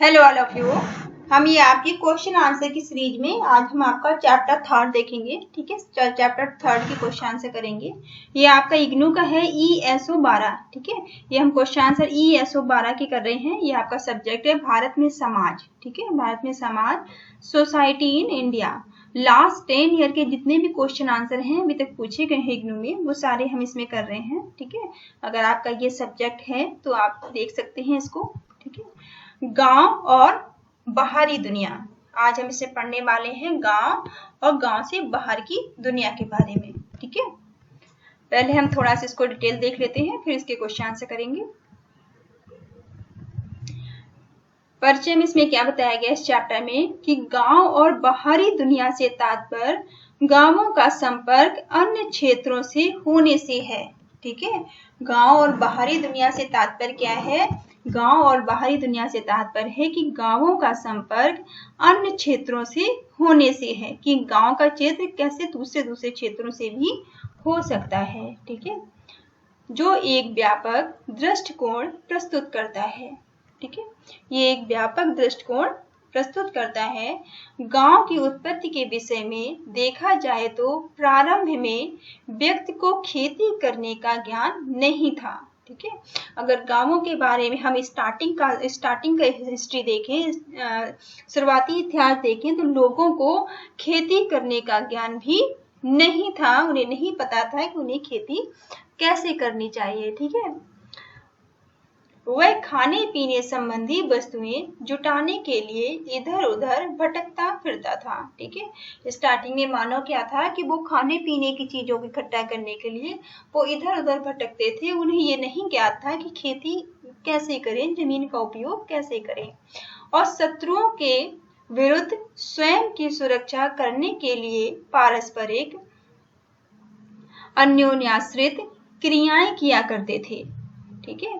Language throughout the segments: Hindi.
Hello all of you. हम ये आपकी क्वेश्चन आंसर की सीरीज में आज हम आपका चैप्टर 3 देखेंगे। ठीक है, चैप्टर 3 की क्वेश्चन आंसर करेंगे। ये आपका इग्नू का है ESO 12। ठीक है, ये हम क्वेश्चन आंसर ESO 12 की कर रहे हैं। ये आपका सब्जेक्ट है भारत में समाज। ठीक है, भारत में समाज, society in India. Last 10 year के जितने भी क्वेश्चन आंसर हैं अभी तक पूछे गए हैं इग्नू में, वो सारे हम इसमें कर रहे हैं। ठीक है, अगर आपका ये सब्जेक्ट है तो आप देख सकते हैं इसको। ठीक है, गांव और बाहरी दुनिया, आज हम इसे पढ़ने वाले हैं, गांव और गांव से बाहर की दुनिया के बारे में। ठीक है, पहले हम थोड़ा सा इसको डिटेल देख लेते हैं, फिर इसके क्वेश्चन आंसर करेंगे। परिचय में इसमें क्या बताया गया इस चैप्टर में कि गांव और बाहरी दुनिया से तात्पर्य गांवों का संपर्क अन्य क्षेत्रों से होने से है। ठीक है, गांव और बाहरी दुनिया से तात्पर्य क्या है? गांव और बाहरी दुनिया से तात्पर्य है कि गांवों का संपर्क अन्य क्षेत्रों से होने से है, कि गांव का क्षेत्र कैसे दूसरे क्षेत्रों से भी हो सकता है। ठीक है, जो एक व्यापक दृष्टिकोण प्रस्तुत करता है। ठीक है, ये एक व्यापक दृष्टिकोण प्रस्तुत करता है। गांव की उत्पत्ति के विषय में देखा जाए तो प्रारंभ में व्यक्ति को खेती करने का ज्ञान नहीं था। ठीक है, अगर गांवों के बारे में हम स्टार्टिंग का हिस्ट्री देखें, शुरुआती इतिहास देखें, तो लोगों को खेती करने का ज्ञान भी नहीं था। उन्हें नहीं पता था कि उन्हें खेती कैसे करनी चाहिए। ठीक है, वह खाने पीने संबंधी वस्तुएं जुटाने के लिए इधर उधर भटकता फिरता था। ठीक है, स्टार्टिंग में मानो क्या था कि वो खाने पीने की चीजों को इकट्ठा करने के लिए वो इधर उधर भटकते थे। उन्हें ये नहीं ज्ञात था कि खेती कैसे करें, जमीन का उपयोग कैसे करें, और शत्रुओं के विरुद्ध स्वयं की सुरक्षा करने के लिए पारस्परिक अन्योन्याश्रित क्रियाएं किया करते थे। ठीक है,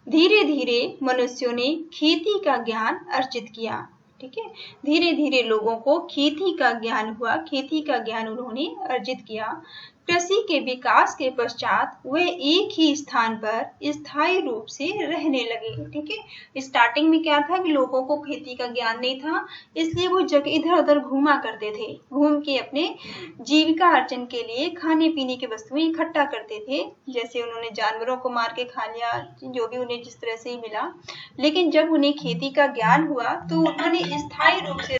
धीरे धीरे मनुष्यों ने खेती का ज्ञान अर्जित किया। ठीक है, धीरे धीरे लोगों को खेती का ज्ञान हुआ, खेती का ज्ञान उन्होंने अर्जित किया। कृषि के विकास के पश्चात वे एक ही स्थान पर स्थायी रूप से रहने लगे। ठीक है, स्टार्टिंग में क्या था कि लोगों को खेती का ज्ञान नहीं था, इसलिए वो जगह इधर उधर घूमा करते थे, घूम के अपने जीविका अर्जन के लिए खाने पीने की वस्तुएं इकट्ठा करते थे। जैसे उन्होंने जानवरों को मार के खा लिया, जो भी उन्हें जिस तरह से ही मिला। लेकिन जब उन्हें खेती का ज्ञान हुआ तो उन्होंने स्थायी रूप से,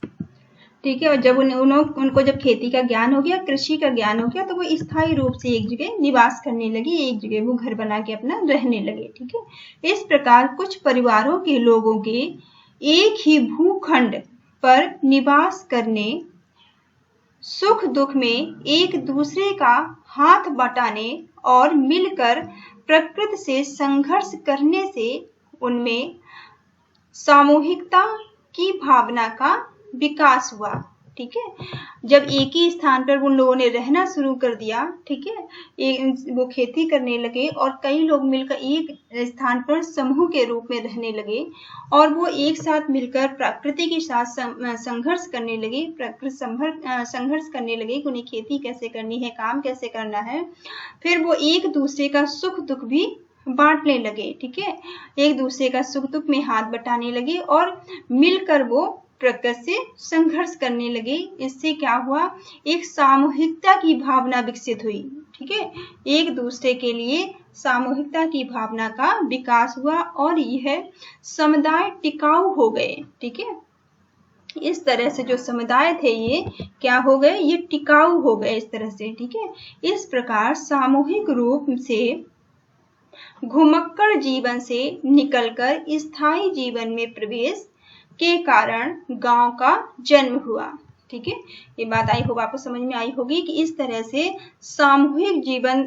ठीक है, और जब उनको जब खेती का ज्ञान हो गया, कृषि का ज्ञान हो गया, तो वो स्थायी रूप से एक जगह निवास करने लगे, एक जगह वो घर बना के अपना रहने लगे। ठीक है, इस प्रकार कुछ परिवारों के लोगों के एक ही भूखंड पर निवास करने, सुख दुख में एक दूसरे का हाथ बटाने और मिलकर प्रकृति से संघर्ष करने से उनमें सामूहिकता की भावना का विकास हुआ। ठीक है, जब एक ही स्थान पर उन लोगों ने रहना शुरू कर दिया, ठीक है, वो खेती करने लगे और कई लोग मिलकर एक स्थान पर समूह के रूप में रहने लगे, और वो एक साथ मिलकर प्रकृति के साथ संघर्ष करने लगे, संघर्ष करने लगे कि उन्हें खेती कैसे करनी है, काम कैसे करना है। फिर वो एक दूसरे का सुख दुख भी बांटने लगे। ठीक है, एक दूसरे का सुख दुख में हाथ बटाने लगे और मिलकर वो प्रकृति से संघर्ष करने लगे। इससे क्या हुआ, एक सामूहिकता की भावना विकसित हुई। ठीक है, एक दूसरे के लिए सामूहिकता की भावना का विकास हुआ और यह समुदाय टिकाऊ हो गए। ठीक है, इस तरह से जो समुदाय थे ये क्या हो गए, ये टिकाऊ हो गए इस तरह से। ठीक है, इस प्रकार सामूहिक रूप से घुमक्कड़ जीवन से निकलकर स्थायी जीवन में प्रवेश के कारण गांव का जन्म हुआ। ठीक है, ये बात आई होप आपको समझ में आई होगी कि इस तरह से सामूहिक जीवन,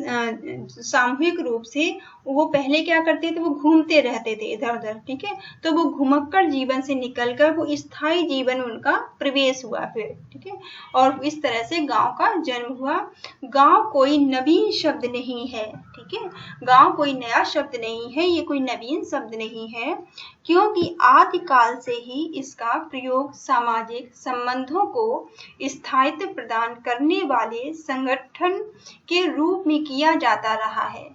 सामूहिक रूप से वो पहले क्या करते थे, वो घूमते रहते थे इधर उधर। ठीक है, तो वो घुमक्कड़ जीवन से निकलकर वो स्थायी जीवन में उनका प्रवेश हुआ फिर। ठीक है, और इस तरह से गांव का जन्म हुआ। गांव कोई नवीन शब्द नहीं है। ठीक है, गांव कोई नया शब्द नहीं है, ये कोई नवीन शब्द नहीं है, क्योंकि आदिकाल से ही इसका प्रयोग सामाजिक संबंधों को स्थायित्व प्रदान करने वाले संगठन के रूप में किया जाता रहा है।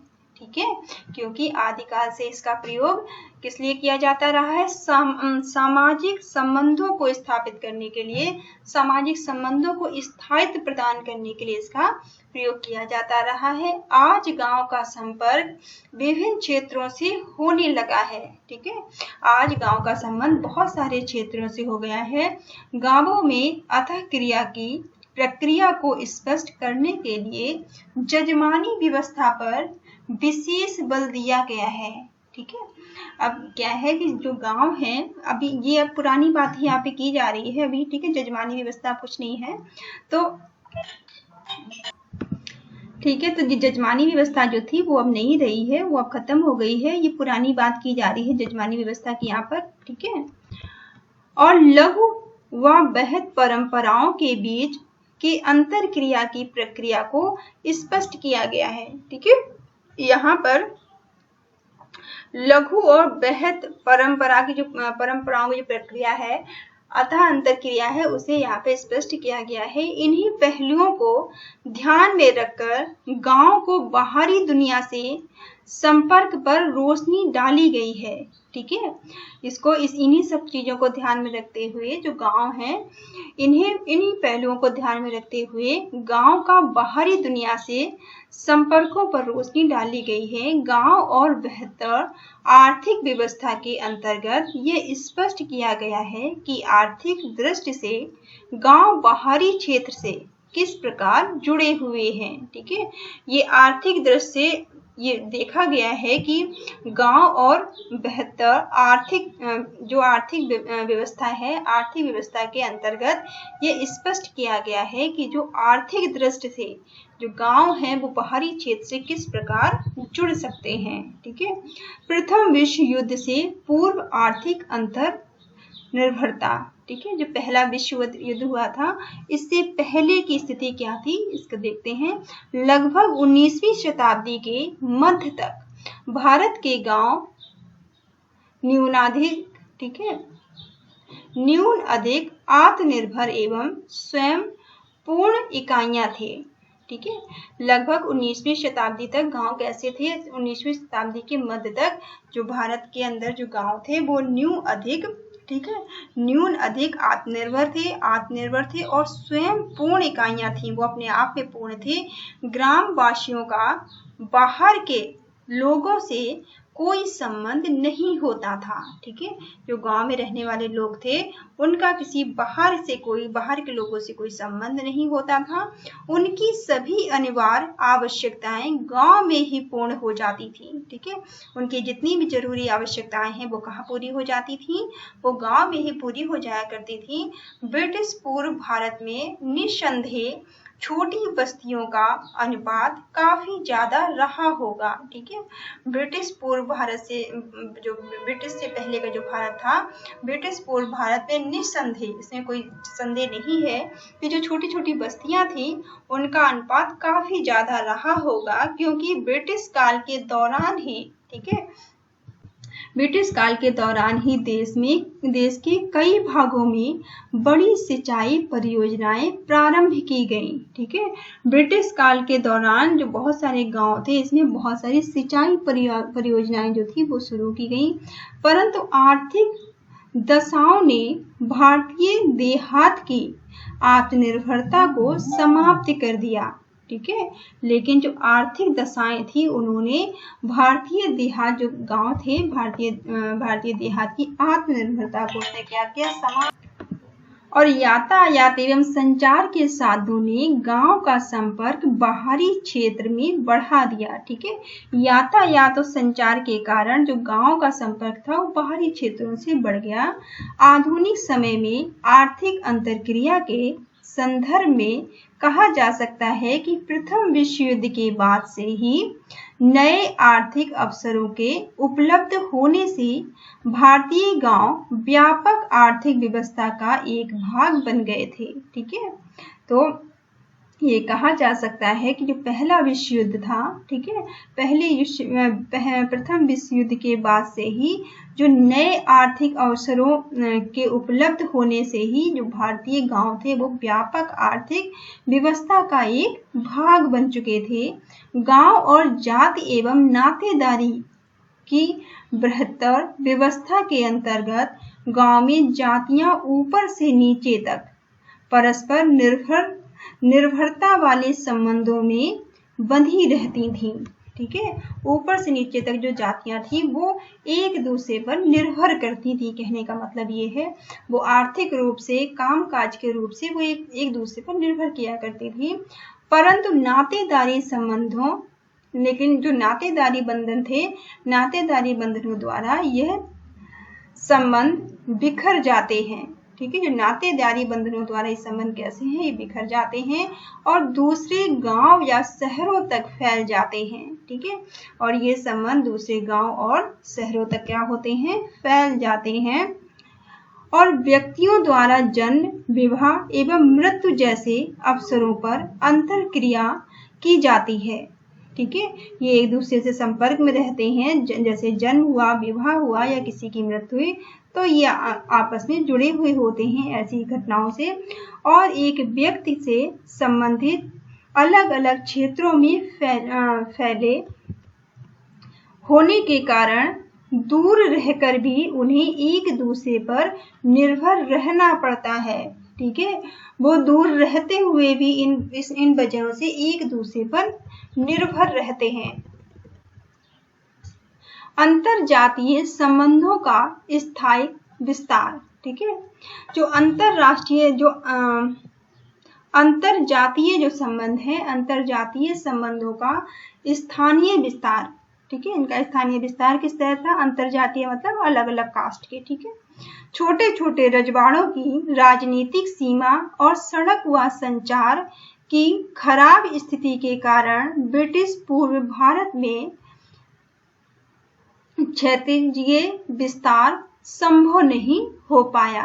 ठीक है, क्योंकि आदिकाल से इसका प्रयोग किस लिए किया जाता रहा है? सामाजिक संबंधों को स्थापित करने के लिए, सामाजिक संबंधों को स्थायित्व प्रदान करने के लिए इसका प्रयोग किया जाता रहा है। आज गांव का संपर्क विभिन्न क्षेत्रों से होने लगा है, ठीक है, आज गांव का संबंध बहुत सारे क्षेत्रों से हो गया है। गांवों में अतः क्रिया की प्रक्रिया को स्पष्ट करने के लिए जजमानी व्यवस्था पर विशेष बल दिया गया है, ठीक है। अब क्या है कि जो गांव है, अभी ये अब पुरानी बात ही यहाँ पे की जा रही है अभी, ठीक है, जजमानी व्यवस्था कुछ नहीं है, तो ठीक है, तो जजमानी व्यवस्था जो थी वो अब नहीं रही है, वो अब खत्म हो गई है, ये पुरानी बात की जा रही है जजमानी व्यवस्था की यहाँ पर, ठीक है। और लघु व बृहत परंपराओं के बीच के अंतर क्रिया की प्रक्रिया को स्पष्ट किया गया है, ठीक है। यहाँ पर लघु और बृहत परंपराओं की जो प्रक्रिया है, अतः अंतर क्रिया है, उसे यहाँ पे स्पष्ट किया गया है। इन्हीं पहलुओं को ध्यान में रखकर गांव को बाहरी दुनिया से संपर्क पर रोशनी डाली गई है, ठीक है। इन्हीं सब चीजों को ध्यान में रखते हुए जो गांव है, इन्हीं पहलुओं को ध्यान में रखते हुए गांव का बाहरी दुनिया से संपर्कों पर रोशनी डाली गई है। गांव और बेहतर आर्थिक व्यवस्था के अंतर्गत ये स्पष्ट किया गया है कि आर्थिक दृष्टि से गांव बाहरी क्षेत्र से किस प्रकार जुड़े हुए हैं, ठीक है। ये आर्थिक दृष्टि से ये देखा गया है कि गांव और बेहतर आर्थिक व्यवस्था है, आर्थिक व्यवस्था के अंतर्गत ये स्पष्ट किया गया है कि जो आर्थिक दृष्टि से जो गांव है वो बाहरी क्षेत्र से किस प्रकार जुड़ सकते हैं, ठीक है। प्रथम विश्व युद्ध से पूर्व आर्थिक अंतर निर्भरता, ठीक है, जो पहला विश्व युद्ध हुआ था इससे पहले की स्थिति क्या थी इसको देखते हैं। लगभग 19वीं शताब्दी के मध्य तक भारत के गांव न्यूनाधिक, ठीक है, न्यून अधिक आत्मनिर्भर एवं स्वयं पूर्ण इकाइयां थे, ठीक है। लगभग 19वीं शताब्दी तक गांव कैसे थे? 19वीं शताब्दी के मध्य तक जो भारत के अंदर जो गांव थे वो ठीक है, न्यून अधिक आत्मनिर्भर थे और स्वयं पूर्ण इकाइयां थी, वो अपने आप में पूर्ण थे। ग्राम वासियों का बाहर के लोगों से कोई संबंध नहीं होता था, ठीक है। जो गांव में रहने वाले लोग थे उनका किसी बाहर के लोगों से कोई संबंध नहीं होता था। उनकी सभी अनिवार्य आवश्यकताएं गांव में ही पूर्ण हो जाती थी, ठीक है। उनकी जितनी भी जरूरी आवश्यकताएं हैं वो कहाँ पूरी हो जाती थी? वो गांव में ही पूरी हो जाया करती थी। ब्रिटिश पूर्व भारत में निस्संदेह छोटी बस्तियों का अनुपात काफी ज्यादा रहा होगा, ठीक है। ब्रिटिश से पहले का जो भारत था, ब्रिटिश पूर्व भारत में निस्संदेह, इसमें कोई संदेह नहीं है कि जो छोटी छोटी बस्तियां थी उनका अनुपात काफी ज्यादा रहा होगा, क्योंकि ब्रिटिश काल के दौरान ही, ठीक है, ब्रिटिश काल के दौरान ही देश के कई भागों में बड़ी सिंचाई परियोजनाएं प्रारंभ की गईं, ठीक है। ब्रिटिश काल के दौरान जो बहुत सारे गांव थे इसमें बहुत सारी सिंचाई परियोजनाएं जो थी वो शुरू की गईं, परंतु आर्थिक दशाओं ने भारतीय देहात की आत्मनिर्भरता को समाप्त कर दिया, ठीक है। लेकिन जो आर्थिक दशाएं थी उन्होंने भारतीय देहात जो गांव थे, भारतीय देहात की आत्मनिर्भरता को उसने क्या किया? समाप्त। और यातायात एवं संचार के साधनों ने गांव का संपर्क बाहरी क्षेत्र में बढ़ा दिया, ठीक है। यातायात और संचार के कारण जो गांव का संपर्क था वो बाहरी क्षेत्रों से बढ़ गया। आधुनिक समय में आर्थिक अंतरक्रिया के संदर्भ में कहा जा सकता है कि प्रथम विश्व युद्ध के बाद से ही नए आर्थिक अवसरों के उपलब्ध होने से भारतीय गांव व्यापक आर्थिक व्यवस्था का एक भाग बन गए थे, ठीक है। तो ये कहा जा सकता है कि जो पहला विश्व युद्ध था, ठीक है, प्रथम विश्व युद्ध के बाद से ही जो नए आर्थिक अवसरों के उपलब्ध होने से ही जो भारतीय गांव थे वो व्यापक आर्थिक व्यवस्था का एक भाग बन चुके थे। गांव और जाति एवं नातेदारी की बृहत्तर व्यवस्था के अंतर्गत गांव में जातियां ऊपर से नीचे तक परस्पर निर्भरता वाले संबंधों में बंधी रहती थीं, ठीक है। ऊपर से नीचे तक जो जातियां थी वो एक दूसरे पर निर्भर करती थी, कहने का मतलब ये है वो आर्थिक रूप से, कामकाज के रूप से वो एक दूसरे पर निर्भर किया करती थी। परंतु नातेदारी संबंधों, लेकिन जो नातेदारी बंधन थे, नातेदारी बंधनों द्वारा यह संबंध बिखर जाते हैं, ठीक है। जो नातेदारी बंधनों द्वारा ये संबंध कैसे हैं, ये बिखर जाते हैं और दूसरे गांव या शहरों तक फैल जाते हैं, ठीक है। और ये संबंध दूसरे गांव और शहरों तक क्या होते हैं, फैल जाते हैं। और व्यक्तियों द्वारा जन्म, विवाह एवं मृत्यु जैसे अवसरों पर अंतरक्रिया की जाती है, ठीक है। ये एक दूसरे से संपर्क में रहते हैं, जैसे जन्म हुआ, विवाह हुआ या किसी की मृत्यु हुई तो ये आपस में जुड़े हुए होते हैं ऐसी घटनाओं से। और एक व्यक्ति से संबंधित अलग अलग क्षेत्रों में फैले होने के कारण दूर रहकर भी उन्हें एक दूसरे पर निर्भर रहना पड़ता है, ठीक है। वो दूर रहते हुए भी इन वजहों से एक दूसरे पर निर्भर रहते हैं। अंतरजातीय संबंधों का स्थायी विस्तार, ठीक है। जो अंतरराष्ट्रीय जो अंतरजातीय जो संबंध है, अंतरजातीय संबंधों का स्थानीय विस्तार, ठीक है। इनका स्थानीय विस्तार किस तरह था, अंतरजातीय मतलब अलग अलग कास्ट के, ठीक है। छोटे छोटे रजवाड़ों की राजनीतिक सीमा और सड़क व संचार की खराब स्थिति के कारण ब्रिटिश पूर्व भारत में क्षैतिजीय विस्तार संभव नहीं हो पाया।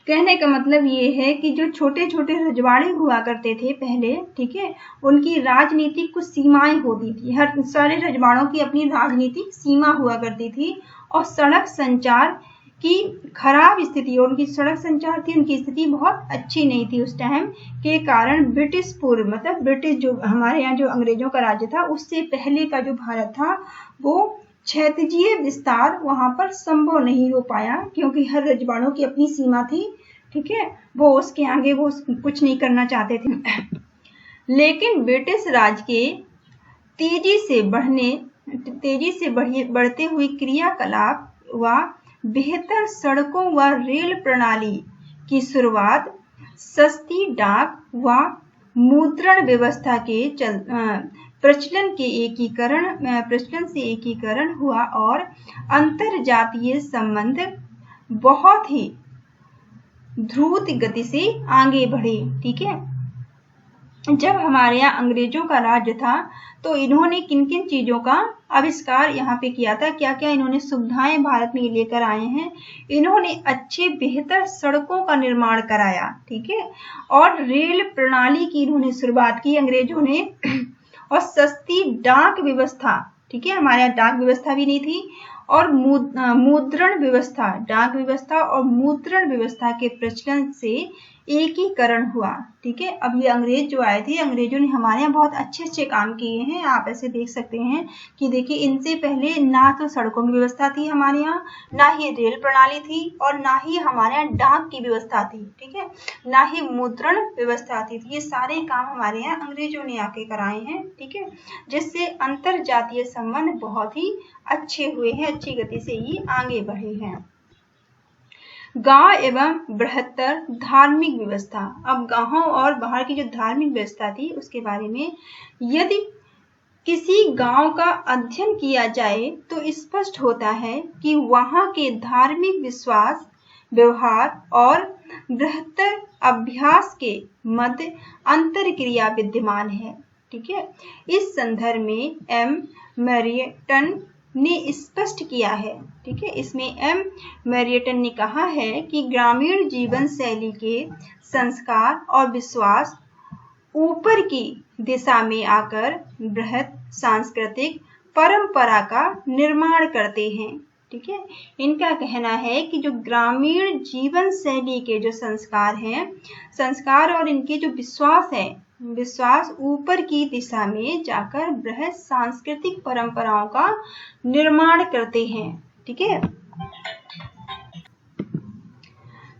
कहने का मतलब ये है कि जो छोटे छोटे रजवाड़े हुआ करते थे पहले, ठीक है, उनकी राजनीतिक कुछ सीमाएं होती थी। हर सारे रजवाड़ों की अपनी राजनीतिक सीमा हुआ करती थी। और सड़क संचार की खराब स्थिति, उनकी सड़क संचार थी, उनकी स्थिति बहुत अच्छी नहीं थी उस टाइम के कारण ब्रिटिश पूर्व मतलब ब्रिटिश जो हमारे यहाँ जो अंग्रेजों का राज्य था उससे पहले का जो भारत था वो क्षैतिजीय विस्तार वहां पर संभव नहीं हो पाया, क्योंकि हर रजवाड़ों की अपनी सीमा थी, ठीक है। वो उसके आगे वो कुछ नहीं करना चाहते थे। लेकिन ब्रिटिश राज के तेजी से बढ़ते हुए क्रियाकलाप व बेहतर सड़कों व रेल प्रणाली की शुरुआत, सस्ती डाक व मुद्रण व्यवस्था के प्रचलन से एकीकरण हुआ और अंतरजातीय संबंध बहुत ही द्रुत गति से आगे बढ़े, ठीक है। जब हमारे यहाँ अंग्रेजों का राज्य था तो इन्होंने किन किन चीजों का आविष्कार यहाँ पे किया था, क्या क्या इन्होंने सुविधाएं भारत में लेकर आए हैं। इन्होंने अच्छे बेहतर सड़कों का निर्माण कराया, ठीक है। और रेल प्रणाली की इन्होंने शुरुआत की अंग्रेजों ने। और सस्ती डाक व्यवस्था, ठीक है, हमारे यहाँ डाक व्यवस्था भी नहीं थी। और मुद्रण व्यवस्था, डाक व्यवस्था और मुद्रण व्यवस्था के प्रचलन से एकीकरण हुआ, ठीक है। अब ये अंग्रेज जो आए थे, अंग्रेजों ने हमारे यहाँ बहुत अच्छे अच्छे काम किए हैं। आप ऐसे देख सकते हैं कि देखिए इनसे पहले ना तो सड़कों की व्यवस्था थी हमारे यहाँ, ना ही रेल प्रणाली थी और ना ही हमारे यहाँ डाक की व्यवस्था थी, ठीक है, ना ही मुद्रण व्यवस्था थी। ये सारे काम हमारे यहाँ अंग्रेजों ने आके कराए हैं, ठीक है, जिससे अंतरजातीय संबंध बहुत ही अच्छे हुए हैं, अच्छी गति से ये आगे बढ़े हैं। गांव एवं बृहत्तर धार्मिक व्यवस्था। अब गांवों और बाहर की जो धार्मिक व्यवस्था थी उसके बारे में, यदि किसी गांव का अध्ययन किया जाए तो स्पष्ट होता है कि वहां के धार्मिक विश्वास, व्यवहार और बृहत्तर अभ्यास के मध्य अंतरक्रिया विद्यमान है, ठीक है। इस संदर्भ में एम मैरियटन ने स्पष्ट किया है, ठीक है। इसमें एम मैरियटन ने कहा है कि ग्रामीण जीवन शैली के संस्कार और विश्वास ऊपर की दिशा में आकर बृहत सांस्कृतिक परंपरा का निर्माण करते हैं। ठीक है, इनका कहना है कि जो ग्रामीण जीवन शैली के जो संस्कार हैं, संस्कार और इनके जो विश्वास है, विश्वास ऊपर की दिशा में जाकर बृहत सांस्कृतिक परंपराओं का निर्माण करते हैं। ठीक है,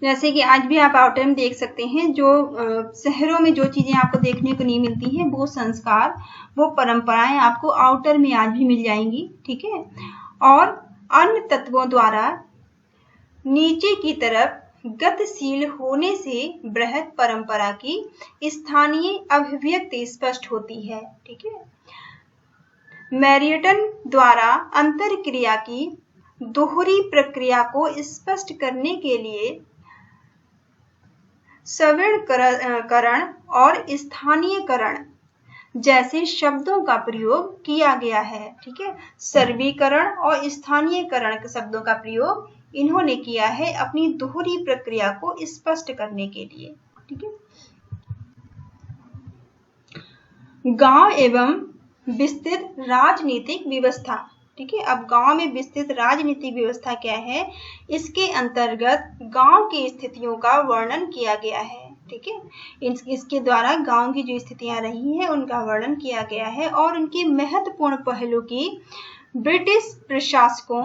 जैसे कि आज भी आप आउटर में देख सकते हैं, जो शहरों में जो चीजें आपको देखने को नहीं मिलती हैं, वो संस्कार, वो परंपराएं आपको आउटर में आज भी मिल जाएंगी। ठीक है, और अन्य तत्वों द्वारा नीचे की तरफ गतिशील होने से बृहत परंपरा की स्थानीय अभिव्यक्ति स्पष्ट होती है। ठीक है, मैरियटन द्वारा अंतरक्रिया की दोहरी प्रक्रिया को स्पष्ट करने के लिए सवर्णीकरण और स्थानीयकरण जैसे शब्दों का प्रयोग किया गया है। ठीक है, सर्वीकरण और स्थानीयकरण शब्दों का प्रयोग इन्होंने किया है अपनी दोहरी प्रक्रिया को स्पष्ट करने के लिए। ठीक है, गांव एवं विस्तृत राजनीतिक व्यवस्था। ठीक है, अब गांव में विस्तृत राजनीतिक व्यवस्था क्या है, इसके अंतर्गत गांव की स्थितियों का वर्णन किया गया है। ठीक है, इसके द्वारा गांव की जो स्थितियां रही हैं उनका वर्णन किया गया है और उनकी महत्वपूर्ण पहलू की ब्रिटिश प्रशासकों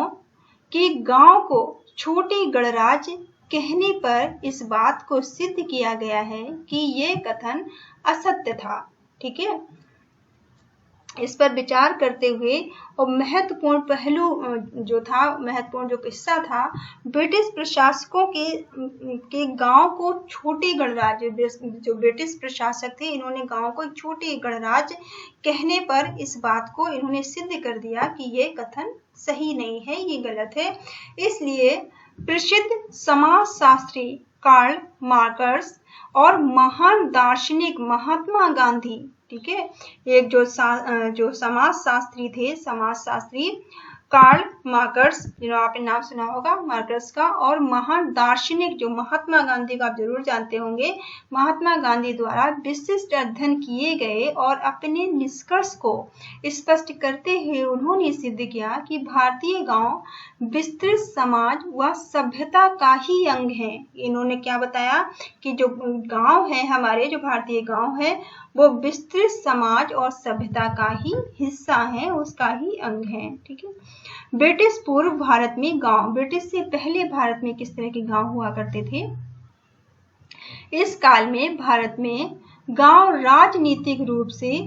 के गांव को छोटे गणराज्य कहने पर इस बात को सिद्ध किया गया है कि ये कथन असत्य था। ठीक है, इस पर विचार करते हुए और महत्वपूर्ण पहलू जो था, महत्वपूर्ण जो किस्सा था, ब्रिटिश प्रशासकों के गांव को छोटे गणराज्य, जो ब्रिटिश प्रशासक थे इन्होंने गांव को एक छोटे गणराज्य कहने पर इस बात को इन्होंने सिद्ध कर दिया कि ये कथन सही नहीं है, ये गलत है। इसलिए प्रसिद्ध समाजशास्त्री कार्ल मार्क्स और महान दार्शनिक महात्मा गांधी, ठीक है, एक जो समाजशास्त्री थे, समाजशास्त्री कार्ल मार्क्स, जिन्होंने आपने नाम सुना होगा मार्क्स का, और महान दार्शनिक जो महात्मा गांधी का आप जरूर जानते होंगे, महात्मा गांधी द्वारा विशिष्ट अध्ययन किए गए और अपने निष्कर्ष को स्पष्ट करते हुए उन्होंने सिद्ध किया कि भारतीय गांव विस्तृत समाज व सभ्यता का ही अंग है। इन्होंने क्या बताया कि जो गांव है, हमारे जो भारतीय गांव है, वो विस्तृत समाज और सभ्यता का ही हिस्सा है, उसका ही अंग है। ठीक है, ब्रिटिश पूर्व भारत में गांव, ब्रिटिश से पहले भारत में किस तरह के गांव हुआ करते थे? इस काल में भारत में गांव राजनीतिक रूप से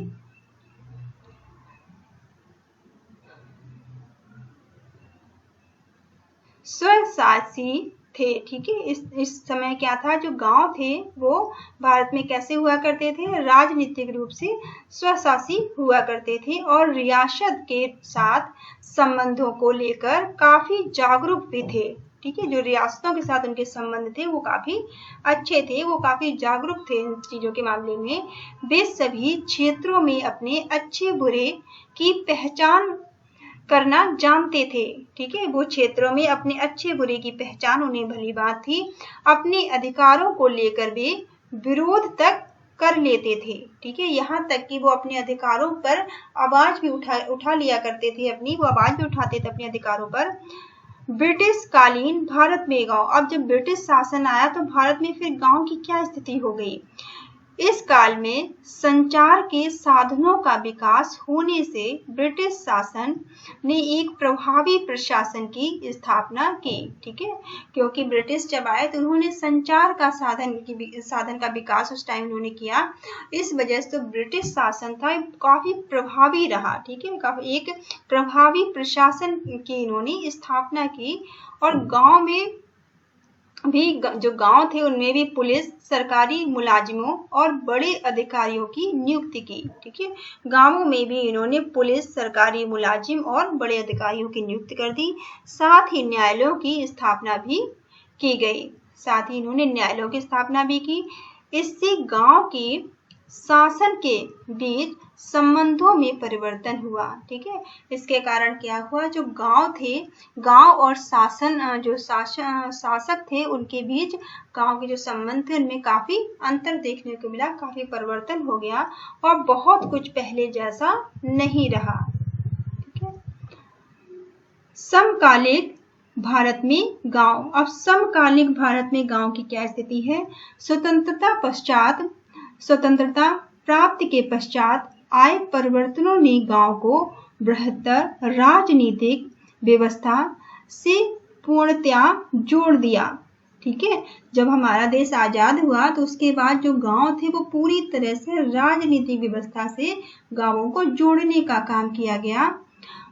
स्वशासी थे। ठीक है, इस समय क्या था, जो गांव थे वो भारत में कैसे हुआ करते थे? राजनीतिक रूप से स्वशासी हुआ करते थे और रियासत के साथ संबंधों को लेकर काफी जागरूक भी थे। ठीक है, जो रियासतों के साथ उनके संबंध थे वो काफी अच्छे थे, वो काफी जागरूक थे इन चीजों के मामले में। वे सभी क्षेत्रों में अपने अच्छे बुरे की पहचान करना जानते थे। ठीक है, वो क्षेत्रों में अपने अच्छे बुरे की पहचान उन्हें भली बात थी। अपने अधिकारों को लेकर वे विरोध तक कर लेते थे। ठीक है, यहाँ तक कि वो अपने अधिकारों पर आवाज भी उठा लिया करते थे, वो आवाज भी उठाते थे अपने अधिकारों पर। ब्रिटिश कालीन भारत में गांव, अब जब ब्रिटिश शासन आया तो भारत में फिर गांव की क्या स्थिति हो गई? इस काल में संचार के साधनों का विकास होने से ब्रिटिश शासन ने एक प्रभावी प्रशासन की स्थापना की। ठीक है, क्योंकि ब्रिटिश जब आए तो उन्होंने संचार का साधन का विकास उस टाइम उन्होंने किया। इस वजह से तो ब्रिटिश शासन था काफी प्रभावी रहा। ठीक है, काफी एक प्रभावी प्रशासन की इन्होंने स्थापना की और गांव में भी, जो गांव थे उनमें भी पुलिस, सरकारी मुलाजिमों और बड़े अधिकारियों की नियुक्ति की। ठीक है, गांवों में भी इन्होंने पुलिस, सरकारी मुलाजिम और बड़े अधिकारियों की नियुक्ति कर दी। साथ ही न्यायालयों की स्थापना भी की गई, साथ ही इन्होंने न्यायालयों की स्थापना भी की। इससे गांव की शासन के बीच संबंधों में परिवर्तन हुआ। ठीक है, इसके कारण क्या हुआ, जो गांव थे, गांव और शासक थे, उनके बीच गांव के जो संबंध थे उनमें काफी अंतर देखने को मिला, काफी परिवर्तन हो गया और बहुत कुछ पहले जैसा नहीं रहा। ठीक है, समकालिक भारत में गांव। अब समकालिक भारत में गांव की क्या स्थिति है? स्वतंत्रता प्राप्ति के पश्चात आए परिवर्तनों ने गांव को बृहत्तर राजनीतिक व्यवस्था से पूर्णतया जोड़ दिया। ठीक है, जब हमारा देश आजाद हुआ तो उसके बाद जो गांव थे वो पूरी तरह से राजनीतिक व्यवस्था से गांवों को जोड़ने का काम किया गया।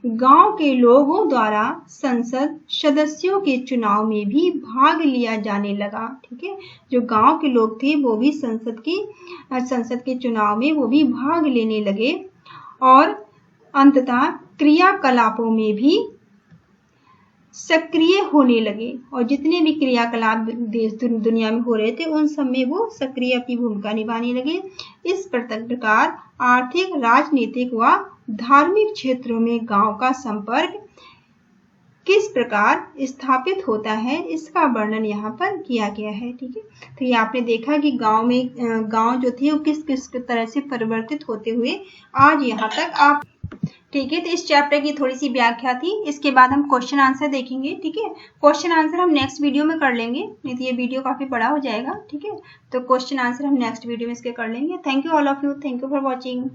गांव के लोगों द्वारा संसद सदस्यों के चुनाव में भी भाग लिया जाने लगा। ठीक है, जो गांव के लोग थे वो भी संसद के चुनाव में वो भी भाग लेने लगे और अंततः क्रियाकलापों में भी सक्रिय होने लगे और जितने भी क्रियाकलाप देश दुनिया में हो रहे थे उन सब में वो सक्रिय अपनी भूमिका निभाने लगे। इस प्रकार आर्थिक, राजनीतिक व धार्मिक क्षेत्रों में गांव का संपर्क किस प्रकार स्थापित होता है इसका वर्णन यहाँ पर किया गया है। ठीक है, तो ये आपने देखा कि गांव जो थे वो किस किस तरह से परिवर्तित होते हुए आज यहाँ तक आप। ठीक है, तो इस चैप्टर की थोड़ी सी व्याख्या थी। इसके बाद हम क्वेश्चन आंसर देखेंगे। ठीक है, क्वेश्चन आंसर हम नेक्स्ट वीडियो में कर लेंगे, नहीं तो ये वीडियो काफी बड़ा हो जाएगा। ठीक है, तो क्वेश्चन आंसर हम नेक्स्ट वीडियो में इसके कर लेंगे। Thank you all of you, thank you for watching.